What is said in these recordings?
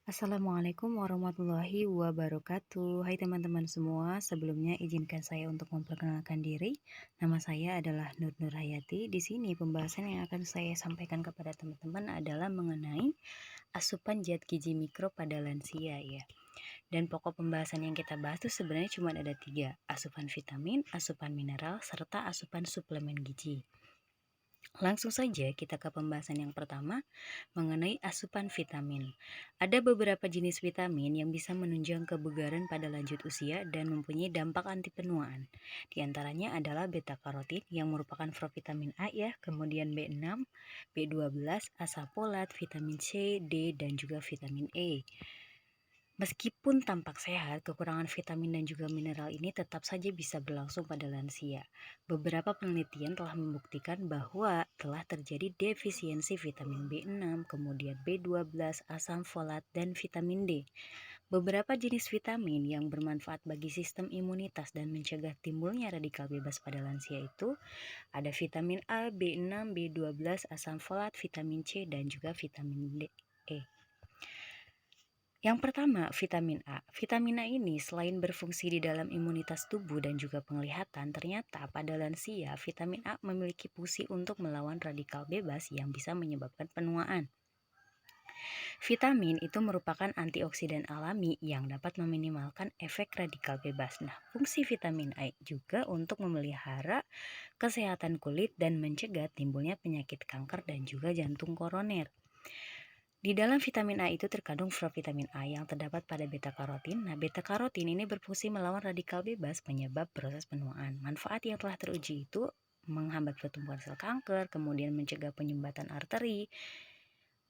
Assalamualaikum warahmatullahi wabarakatuh. Hai teman-teman semua, sebelumnya izinkan saya untuk memperkenalkan diri. Nama saya adalah Nur Nurhayati. Di sini pembahasan yang akan saya sampaikan kepada teman-teman adalah mengenai asupan zat gizi mikro pada lansia ya. Dan pokok pembahasan yang kita bahas itu sebenarnya cuma ada 3, asupan vitamin, asupan mineral, serta asupan suplemen gizi. Langsung saja kita ke pembahasan yang pertama mengenai asupan vitamin. Ada beberapa jenis vitamin yang bisa menunjang kebugaran pada lanjut usia dan mempunyai dampak anti penuaan. Di antaranya adalah beta karotin yang merupakan provitamin A ya, kemudian B6, B12, asam folat, vitamin C, D, dan juga vitamin E. Meskipun tampak sehat, kekurangan vitamin dan juga mineral ini tetap saja bisa berlangsung pada lansia. Beberapa penelitian telah membuktikan bahwa telah terjadi defisiensi vitamin B6, kemudian B12, asam folat, dan vitamin D. Beberapa jenis vitamin yang bermanfaat bagi sistem imunitas dan mencegah timbulnya radikal bebas pada lansia itu ada vitamin A, B6, B12, asam folat, vitamin C, dan juga vitamin D. Yang pertama, vitamin A. Vitamin A ini selain berfungsi di dalam imunitas tubuh dan juga penglihatan, ternyata pada lansia vitamin A memiliki fungsi untuk melawan radikal bebas yang bisa menyebabkan penuaan. Vitamin itu merupakan antioksidan alami yang dapat meminimalkan efek radikal bebas. Nah, fungsi vitamin A juga untuk memelihara kesehatan kulit dan mencegah timbulnya penyakit kanker dan juga jantung koroner. Di dalam vitamin A itu terkandung provitamin A yang terdapat pada beta karotin. Nah, beta karotin ini berfungsi melawan radikal bebas penyebab proses penuaan. Manfaat yang telah teruji itu menghambat pertumbuhan sel kanker, kemudian mencegah penyumbatan arteri,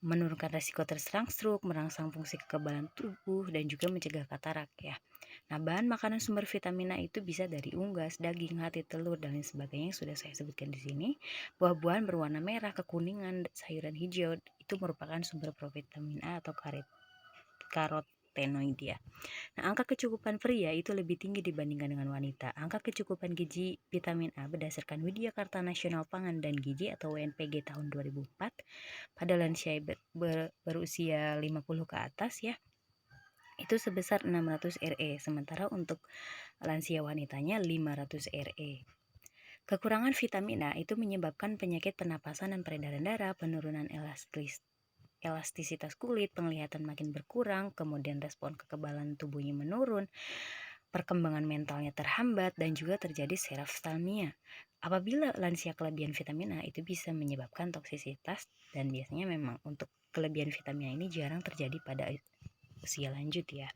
menurunkan resiko terserang stroke, merangsang fungsi kekebalan tubuh, dan juga mencegah katarak ya. Nah, bahan makanan sumber vitamin A itu bisa dari unggas, daging, hati, telur, dan lain sebagainya yang sudah saya sebutkan di sini. Buah-buahan berwarna merah, kekuningan, sayuran hijau itu merupakan sumber provitamin A atau karotenoid ya. Nah, angka kecukupan pria itu lebih tinggi dibandingkan dengan wanita. Angka kecukupan gizi vitamin A berdasarkan Widya Karta Nasional Pangan dan Gizi atau WNPG tahun 2004 pada lansia berusia 50 ke atas ya, itu sebesar 600 RE, sementara untuk lansia wanitanya 500 RE. Kekurangan vitamin A itu menyebabkan penyakit pernapasan dan peredaran darah, penurunan elastisitas kulit, penglihatan makin berkurang, kemudian respon kekebalan tubuhnya menurun, perkembangan mentalnya terhambat, dan juga terjadi seroftalmia. Apabila lansia kelebihan vitamin A itu bisa menyebabkan toksisitas, dan biasanya memang untuk kelebihan vitamin A ini jarang terjadi pada usia lanjut ya.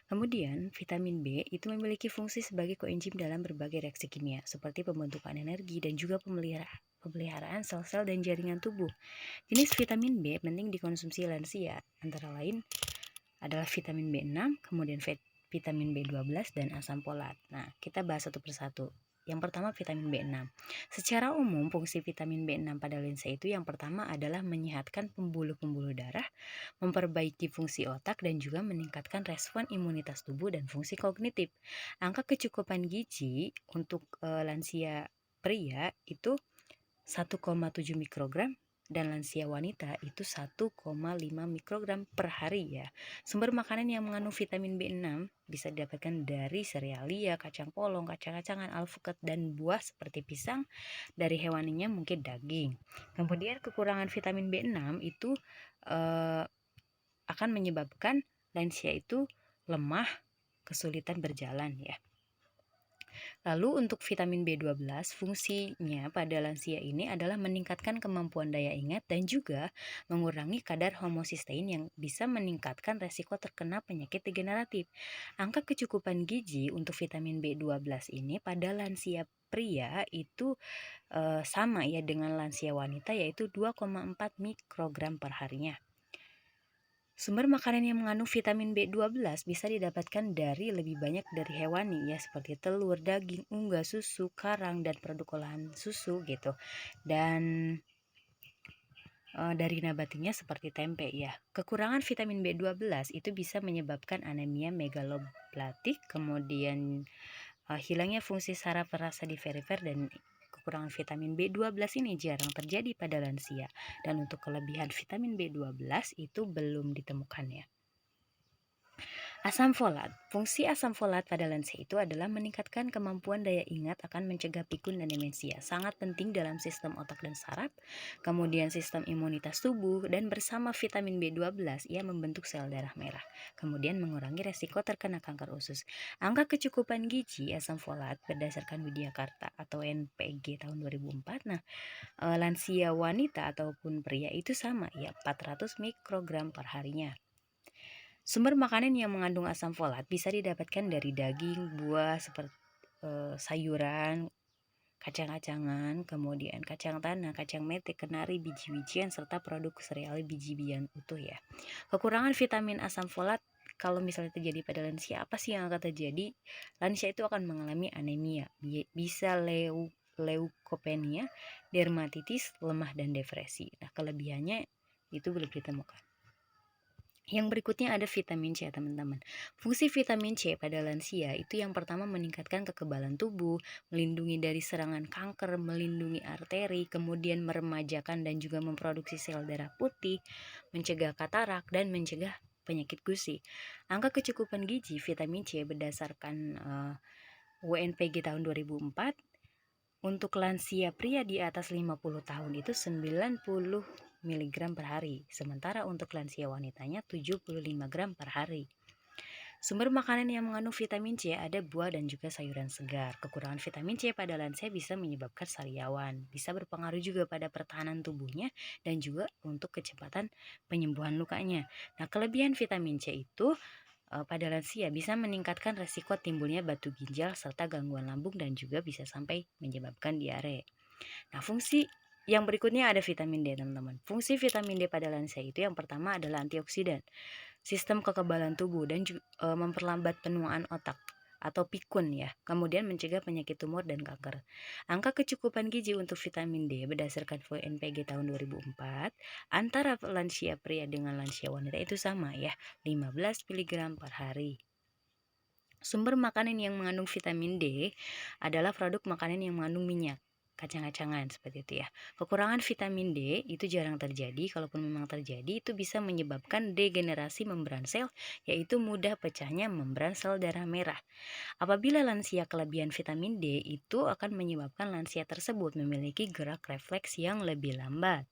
Kemudian, vitamin B itu memiliki fungsi sebagai koenzim dalam berbagai reaksi kimia, seperti pembentukan energi dan juga pemeliharaan sel-sel dan jaringan tubuh. Jenis vitamin B penting dikonsumsi lansia, antara lain adalah vitamin B6, kemudian vitamin B12, dan asam folat. Nah, kita bahas satu persatu. Yang pertama vitamin B6. Secara umum fungsi vitamin B6 pada lansia itu yang pertama adalah menyehatkan pembuluh-pembuluh darah, memperbaiki fungsi otak, dan juga meningkatkan respon imunitas tubuh dan fungsi kognitif. Angka kecukupan gizi untuk lansia pria itu 1,7 mikrogram dan lansia wanita itu 1,5 mikrogram per hari ya. Sumber makanan yang mengandung vitamin B6 bisa didapatkan dari serealia, kacang polong, kacang-kacangan, alpukat, dan buah seperti pisang. Dari hewaninya mungkin daging. Kemudian kekurangan vitamin B6 itu akan menyebabkan lansia itu lemah, kesulitan berjalan ya. Lalu untuk vitamin B12, fungsinya pada lansia ini adalah meningkatkan kemampuan daya ingat dan juga mengurangi kadar homosistein yang bisa meningkatkan resiko terkena penyakit degeneratif. Angka kecukupan gizi untuk vitamin B12 ini pada lansia pria itu sama ya dengan lansia wanita, yaitu 2,4 mikrogram per harinya. Sumber makanan yang mengandung vitamin B12 bisa didapatkan dari lebih banyak dari hewani ya, seperti telur, daging, unggas, susu, karang, dan produk olahan susu gitu. Dan dari nabatinya seperti tempe ya. Kekurangan vitamin B12 itu bisa menyebabkan anemia megaloblatik, kemudian hilangnya fungsi saraf rasa di perifer, dan kekurangan vitamin B12 ini jarang terjadi pada lansia. Dan untuk kelebihan vitamin B12 itu belum ditemukan ya. Asam folat. Fungsi asam folat pada lansia itu adalah meningkatkan kemampuan daya ingat, akan mencegah pikun dan demensia. Sangat penting dalam sistem otak dan saraf, kemudian sistem imunitas tubuh, dan bersama vitamin B12 ia membentuk sel darah merah. Kemudian mengurangi resiko terkena kanker usus. Angka kecukupan gizi asam folat berdasarkan Widyakarta atau NPG tahun 2004. Nah, lansia wanita ataupun pria itu sama ya, 400 mikrogram per harinya. Sumber makanan yang mengandung asam folat bisa didapatkan dari daging, buah seperti sayuran, kacang-kacangan, kemudian kacang tanah, kacang mete, kenari, biji-bijian, serta produk sereal biji-bijian utuh ya. Kekurangan vitamin asam folat kalau misalnya terjadi pada lansia, apa sih yang akan terjadi? Lansia itu akan mengalami anemia, bisa leukopenia, dermatitis, lemah, dan depresi. Nah, kelebihannya itu belum ditemukan. Yang berikutnya ada vitamin C, teman-teman. Fungsi vitamin C pada lansia itu yang pertama meningkatkan kekebalan tubuh, melindungi dari serangan kanker, melindungi arteri, kemudian meremajakan dan juga memproduksi sel darah putih, mencegah katarak, dan mencegah penyakit gusi. Angka kecukupan gizi vitamin C berdasarkan WNPG tahun 2004 untuk lansia pria di atas 50 tahun itu 90 mg per hari, sementara untuk lansia wanitanya 75 gram per hari. Sumber makanan yang mengandung vitamin C ada buah dan juga sayuran segar. Kekurangan vitamin C pada lansia bisa menyebabkan sariawan, bisa berpengaruh juga pada pertahanan tubuhnya dan juga untuk kecepatan penyembuhan lukanya. Nah, kelebihan vitamin C itu pada lansia bisa meningkatkan resiko timbulnya batu ginjal serta gangguan lambung dan juga bisa sampai menyebabkan diare. Nah, fungsi yang berikutnya ada vitamin D, teman-teman. Fungsi vitamin D pada lansia itu yang pertama adalah antioksidan, sistem kekebalan tubuh, dan memperlambat penuaan otak atau pikun ya. Kemudian mencegah penyakit tumor dan kanker. Angka kecukupan gizi untuk vitamin D berdasarkan VNPG tahun 2004 antara lansia pria dengan lansia wanita itu sama ya, 15 mg per hari. Sumber makanan yang mengandung vitamin D adalah produk makanan yang mengandung minyak, kacang-kacangan seperti itu ya. Kekurangan vitamin D itu jarang terjadi, kalaupun memang terjadi itu bisa menyebabkan degenerasi membran sel, yaitu mudah pecahnya membran sel darah merah. Apabila lansia kelebihan vitamin D itu akan menyebabkan lansia tersebut memiliki gerak refleks yang lebih lambat.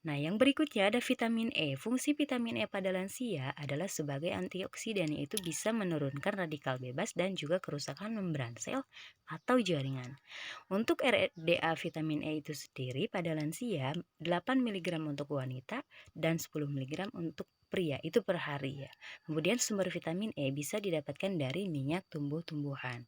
Nah, yang berikutnya ada vitamin E. Fungsi vitamin E pada lansia adalah sebagai antioksidan, yaitu bisa menurunkan radikal bebas dan juga kerusakan membran sel atau jaringan. Untuk RDA vitamin E itu sendiri pada lansia 8 mg untuk wanita dan 10 mg untuk pria itu per hari ya. Kemudian sumber vitamin E bisa didapatkan dari minyak tumbuh-tumbuhan.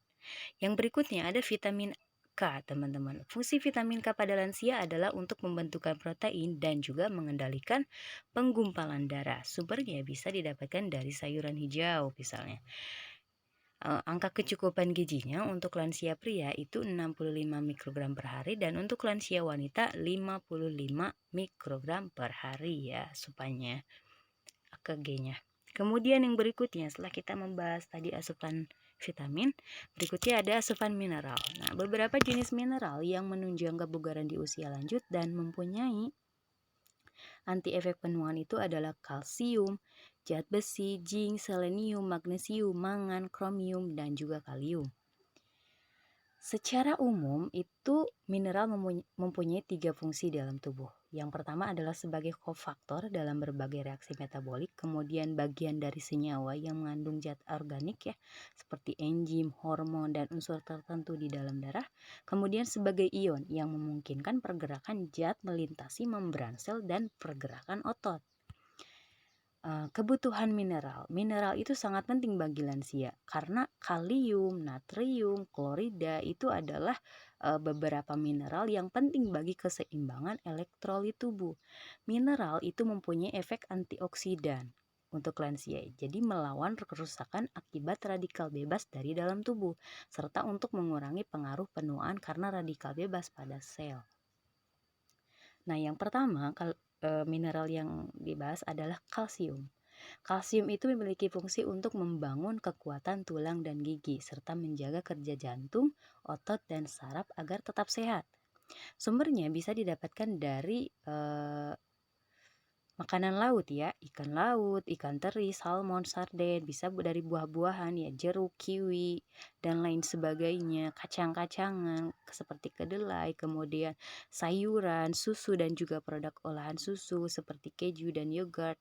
Yang berikutnya ada vitamin K, teman-teman. Fungsi vitamin K pada lansia adalah untuk membentukkan protein dan juga mengendalikan penggumpalan darah. Sumbernya bisa didapatkan dari sayuran hijau misalnya. Angka kecukupan gizinya untuk lansia pria itu 65 mikrogram per hari dan untuk lansia wanita 55 mikrogram per hari ya supaya AKG-nya. Kemudian yang berikutnya setelah kita membahas tadi asupan vitamin, berikutnya ada asupan mineral. Nah, beberapa jenis mineral yang menunjang kebugaran di usia lanjut dan mempunyai anti efek penuaan itu adalah kalsium, zat besi, zinc, selenium, magnesium, mangan, kromium, dan juga kalium. Secara umum itu mineral mempunyai 3 fungsi dalam tubuh. Yang pertama adalah sebagai kofaktor dalam berbagai reaksi metabolik, kemudian bagian dari senyawa yang mengandung zat organik ya, seperti enzim, hormon, dan unsur tertentu di dalam darah, kemudian sebagai ion yang memungkinkan pergerakan zat melintasi membran sel dan pergerakan otot. Kebutuhan mineral. Mineral itu sangat penting bagi lansia karena kalium, natrium, klorida itu adalah beberapa mineral yang penting bagi keseimbangan elektrolit tubuh. Mineral itu mempunyai efek antioksidan untuk lansia, jadi melawan kerusakan akibat radikal bebas dari dalam tubuh, serta untuk mengurangi pengaruh penuaan karena radikal bebas pada sel. Nah, yang pertama mineral yang dibahas adalah kalsium. Kalsium itu memiliki fungsi untuk membangun kekuatan tulang dan gigi serta menjaga kerja jantung, otot, dan saraf agar tetap sehat. Sumbernya bisa didapatkan dari Makanan laut ya, ikan laut, ikan teri, salmon, sarden, bisa dari buah-buahan ya, jeruk, kiwi, dan lain sebagainya, kacang-kacangan seperti kedelai, kemudian sayuran, susu dan juga produk olahan susu seperti keju dan yogurt,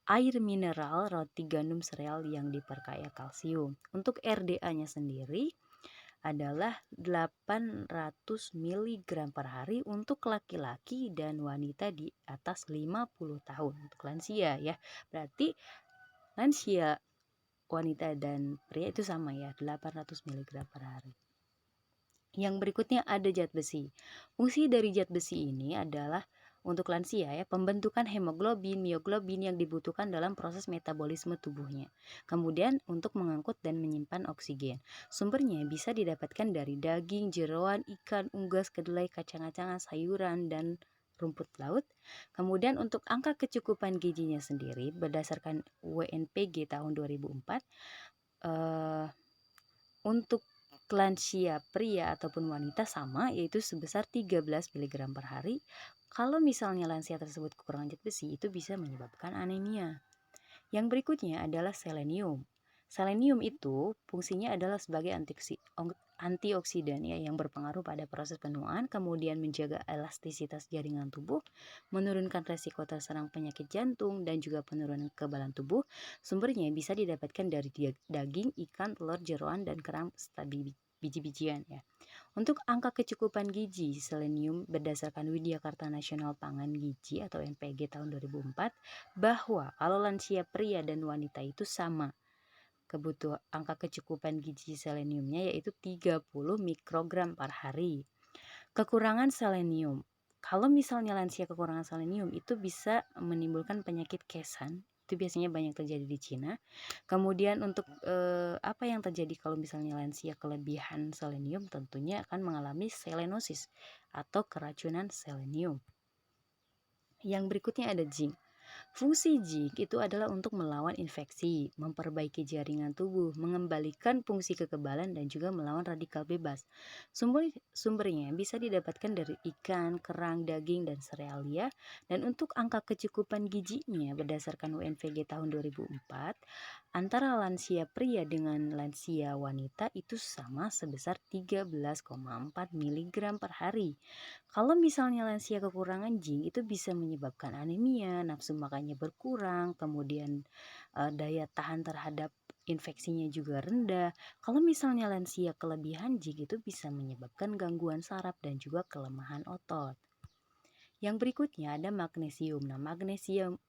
air mineral, roti gandum sereal yang diperkaya kalsium. Untuk RDA-nya sendiri adalah 800 miligram per hari untuk laki-laki dan wanita di atas 50 tahun untuk lansia ya. Berarti lansia, wanita dan pria itu sama ya, 800 miligram per hari. Yang berikutnya ada zat besi. Fungsi dari zat besi ini adalah untuk lansia ya, pembentukan hemoglobin, mioglobin yang dibutuhkan dalam proses metabolisme tubuhnya. Kemudian untuk mengangkut dan menyimpan oksigen. Sumbernya bisa didapatkan dari daging, jeroan, ikan, unggas, kedelai, kacang-kacangan, sayuran, dan rumput laut. Kemudian untuk angka kecukupan gizinya sendiri berdasarkan WNPG tahun 2004, untuk lansia pria ataupun wanita sama, yaitu sebesar 13 mg per hari. Kalau misalnya lansia tersebut kekurangan zat besi, itu bisa menyebabkan anemia. Yang berikutnya adalah selenium. Selenium itu fungsinya adalah sebagai antioksidan ya, yang berpengaruh pada proses penuaan, kemudian menjaga elastisitas jaringan tubuh, menurunkan resiko terserang penyakit jantung, dan juga penurunan kekebalan tubuh. Sumbernya bisa didapatkan dari daging, ikan, telur, jeroan, dan kerang serta biji-bijian ya. Untuk angka kecukupan gizi selenium berdasarkan Widyakarta Nasional Pangan Gizi atau NPG tahun 2004, bahwa kalau lansia pria dan wanita itu sama kebutuhan angka kecukupan gizi seleniumnya, yaitu 30 mikrogram per hari. Kekurangan selenium. Kalau misalnya lansia kekurangan selenium itu bisa menimbulkan penyakit kesan. Itu biasanya banyak terjadi di Cina. Kemudian untuk apa yang terjadi kalau misalnya lansia kelebihan selenium, tentunya akan mengalami selenosis atau keracunan selenium. Yang berikutnya ada zinc. Fungsi zinc itu adalah untuk melawan infeksi, memperbaiki jaringan tubuh, mengembalikan fungsi kekebalan, dan juga melawan radikal bebas. Sumbernya bisa didapatkan dari ikan, kerang, daging, dan serealia. Dan untuk angka kecukupan gizinya berdasarkan UNVG tahun 2004, antara lansia pria dengan lansia wanita itu sama sebesar 13,4 mg per hari. Kalau misalnya lansia kekurangan zinc, itu bisa menyebabkan anemia, nafsu makannya berkurang, kemudian daya tahan terhadap infeksinya juga rendah. Kalau misalnya lansia kelebihan zinc, itu bisa menyebabkan gangguan saraf dan juga kelemahan otot. Yang berikutnya ada magnesium. Nah, magnesium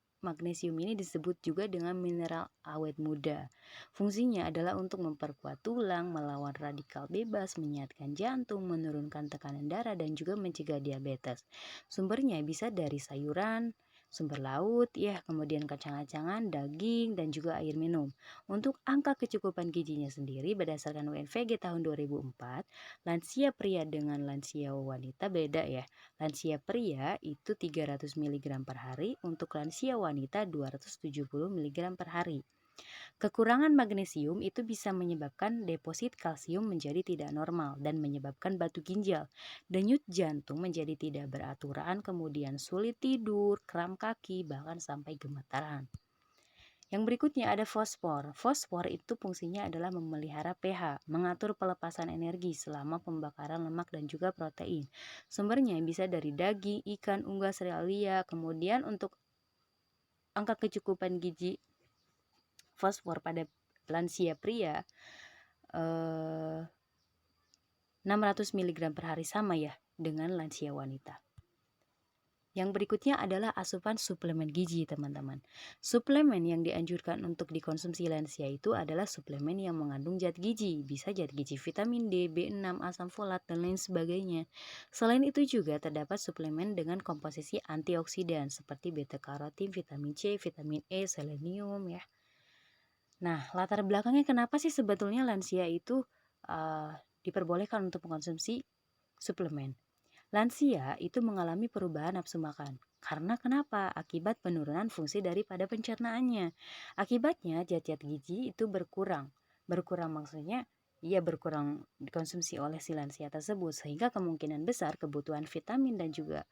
ini disebut juga dengan mineral awet muda. Fungsinya adalah untuk memperkuat tulang, melawan radikal bebas, menyehatkan jantung, menurunkan tekanan darah, dan juga mencegah diabetes. Sumbernya bisa dari sayuran, sumber laut, ya, kemudian kacang-kacangan, daging, dan juga air minum. Untuk angka kecukupan gizinya sendiri berdasarkan UNVG tahun 2004, lansia pria dengan lansia wanita beda ya. Lansia pria itu 300 mg per hari, untuk lansia wanita 270 mg per hari. Kekurangan magnesium itu bisa menyebabkan deposit kalsium menjadi tidak normal dan menyebabkan batu ginjal, denyut jantung menjadi tidak beraturan, kemudian sulit tidur, kram kaki, bahkan sampai gemetaran. Yang berikutnya ada fosfor. Fosfor itu fungsinya adalah memelihara pH, mengatur pelepasan energi selama pembakaran lemak dan juga protein. Sumbernya bisa dari daging, ikan, unggas, realia. Kemudian untuk angka kecukupan gizi fosfor pada lansia pria 600 mg per hari, sama ya dengan lansia wanita. Yang berikutnya adalah asupan suplemen gizi, teman-teman. Suplemen yang dianjurkan untuk dikonsumsi lansia itu adalah suplemen yang mengandung zat gizi. Bisa zat gizi vitamin D, B6, asam folat, dan lain sebagainya. Selain itu juga terdapat suplemen dengan komposisi antioksidan seperti beta karotin, vitamin C, vitamin E, selenium ya. Nah, latar belakangnya kenapa sih sebetulnya lansia itu diperbolehkan untuk mengkonsumsi suplemen? Lansia itu mengalami perubahan nafsu makan. Karena kenapa? Akibat penurunan fungsi daripada pencernaannya. Akibatnya zat-zat gizi itu berkurang. Berkurang maksudnya ia berkurang dikonsumsi oleh si lansia tersebut, sehingga kemungkinan besar kebutuhan vitamin dan juga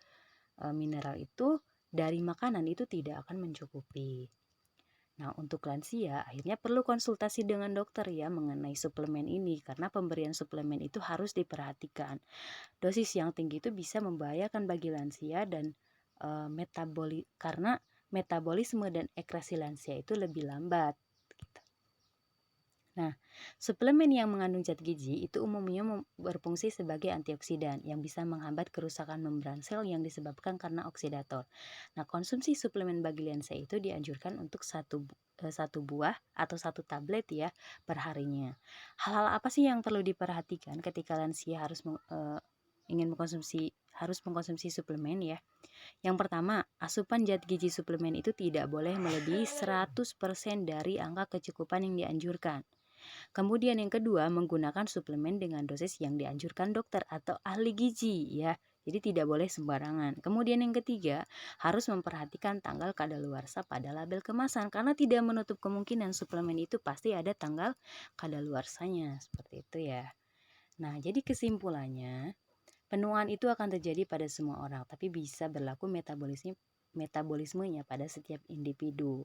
mineral itu dari makanan itu tidak akan mencukupi. Nah, untuk lansia akhirnya perlu konsultasi dengan dokter ya mengenai suplemen ini karena pemberian suplemen itu harus diperhatikan. Dosis yang tinggi itu bisa membahayakan bagi lansia dan karena metabolisme dan ekskresi lansia itu lebih lambat. Gitu. Nah, suplemen yang mengandung zat gizi itu umumnya berfungsi sebagai antioksidan yang bisa menghambat kerusakan membran sel yang disebabkan karena oksidator. Nah, konsumsi suplemen bagi lansia itu dianjurkan untuk satu buah atau satu tablet ya per harinya. Hal-hal apa sih yang perlu diperhatikan ketika lansia harus mengkonsumsi suplemen ya? Yang pertama, asupan zat gizi suplemen itu tidak boleh melebihi 100% dari angka kecukupan yang dianjurkan. Kemudian yang kedua, menggunakan suplemen dengan dosis yang dianjurkan dokter atau ahli gizi ya. Jadi tidak boleh sembarangan. Kemudian yang ketiga, harus memperhatikan tanggal kadaluarsa pada label kemasan karena tidak menutup kemungkinan suplemen itu pasti ada tanggal kadaluarsanya. Seperti itu ya. Nah, jadi kesimpulannya, penuaan itu akan terjadi pada semua orang, tapi bisa berlaku metabolismenya pada setiap individu.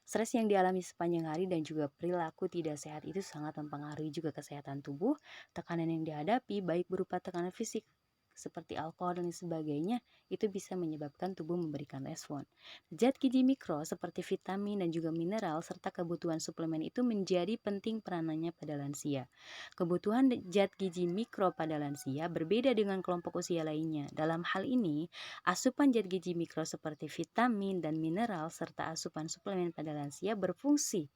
Stres yang dialami sepanjang hari dan juga perilaku tidak sehat itu sangat mempengaruhi juga kesehatan tubuh. Tekanan yang dihadapi baik berupa tekanan fisik seperti alkohol dan sebagainya itu bisa menyebabkan tubuh memberikan respon. Zat gizi mikro seperti vitamin dan juga mineral serta kebutuhan suplemen itu menjadi penting peranannya pada lansia. Kebutuhan zat gizi mikro pada lansia berbeda dengan kelompok usia lainnya. Dalam hal ini, asupan zat gizi mikro seperti vitamin dan mineral serta asupan suplemen pada lansia berfungsi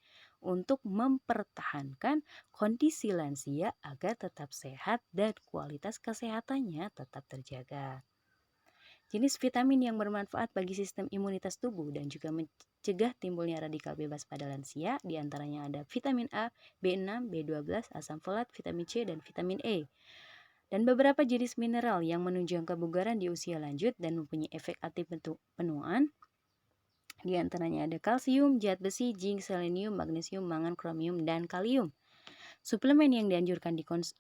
untuk mempertahankan kondisi lansia agar tetap sehat dan kualitas kesehatannya tetap terjaga. Jenis vitamin yang bermanfaat bagi sistem imunitas tubuh dan juga mencegah timbulnya radikal bebas pada lansia diantaranya ada vitamin A, B6, B12, asam folat, vitamin C, dan vitamin E. Dan beberapa jenis mineral yang menunjang kebugaran di usia lanjut dan mempunyai efek anti penuaan di antaranya ada kalsium, zat besi, zinc, selenium, magnesium, mangan, kromium, dan kalium. Suplemen yang dianjurkan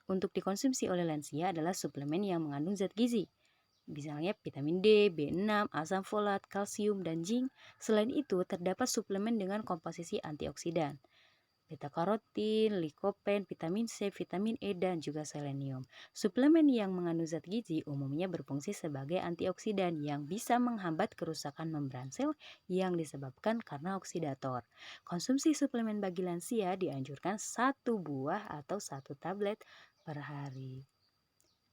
untuk dikonsumsi oleh lansia adalah suplemen yang mengandung zat gizi. Misalnya vitamin D, B6, asam folat, kalsium, dan zinc. Selain itu, terdapat suplemen dengan komposisi antioksidan. Beta-karotin, likopen, vitamin C, vitamin E, dan juga selenium. Suplemen yang mengandung zat gizi umumnya berfungsi sebagai antioksidan yang bisa menghambat kerusakan membran sel yang disebabkan karena oksidator. Konsumsi suplemen bagi lansia dianjurkan satu buah atau satu tablet per hari.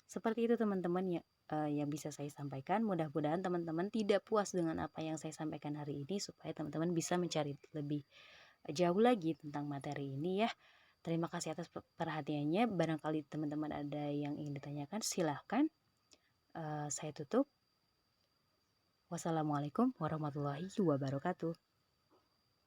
Seperti itu teman-teman ya, yang bisa saya sampaikan. Mudah-mudahan teman-teman tidak puas dengan apa yang saya sampaikan hari ini supaya teman-teman bisa mencari lebih jauh lagi tentang materi ini ya. Terima kasih atas perhatiannya. Barangkali teman-teman ada yang ingin ditanyakan, silahkan. Saya tutup. Wassalamualaikum warahmatullahi wabarakatuh.